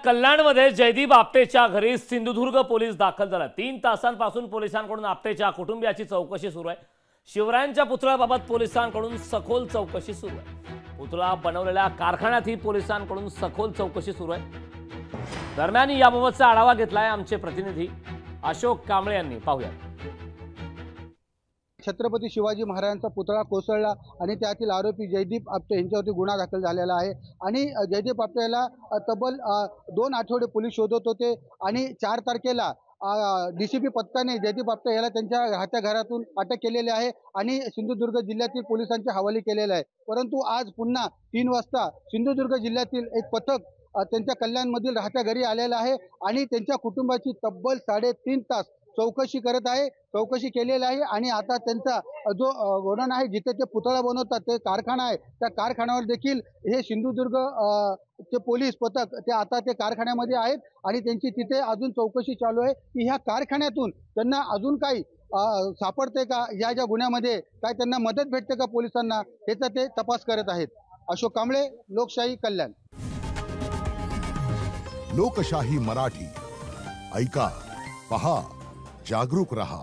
कल्याणमध्ये जयदीप आपटेच्या घरी सिंधुदुर्ग पोलीस दाखल झाला। 3 तासांपासून पोलिसांकडून आपटेच्या कुटुंबियाची चौकशी सुरू आहे। शिवरायांच्या पुतळ्याबाबत पोलिसांकडून सखोल चौकशी सुरू आहे। पुतळा बनवलेल्या कारखान्यातही पोलिसांकडून सखोल चौकशी सुरू आहे। दरम्यान याबाबतचा आढावा घेतलाय आमचे प्रतिनिधी अशोक कांबळे यांनी। पाहूया। छत्रपती शिवाजी महाराजांचा पुतळा कोसळला आणि त्यातील आरोपी जयदीप आपटे यांच्यावरती गुन्हा दाखल झालेला आहे आणि जयदीप आपटेला तब्बल 2 आठवडे पोलीस शोधत होते आणि 4 तारखेला डीसीपी पथकाने जयदीप आपटे याला त्यांच्या राहत्या घरातून अटक केलेली आहे आणि सिंधुदुर्ग जिल्ह्यातील पोलिसांच्या हवाली केलेला आहे। परंतु आज पुन्हा 3 वाजता सिंधुदुर्ग जिल्ह्यातील एक पथक त्यांच्या कल्याणमधील राहत्या घरी आलेलं आहे आणि त्यांच्या कुटुंबाची तब्बल 3.5 तास चौकशी करत आहे, चौकशी केलेली आहे आणि आता त्यांचा जो गोडाऊन आहे जिथे ते पुतळा बनवतात ते कारखाना आहे, त्या कारखान्यावर देखील हे सिंधुदुर्ग चे पोलीस पथक ते आता ते कारखान्यामध्ये आहेत आणि त्यांची तिथे अजून चौकशी चालू आहे की ह्या कारखान्यातून त्यांना अजून काही सापडते का, या ज्या गुन्ह्यामध्ये काय त्यांना मदत भेटते का पोलिसांना, याचा ते तपास करत आहेत। अशोक कांबळे, लोकशाही, कल्याण। लोकशाही मराठी ऐका, पहा, जागरूक रहा।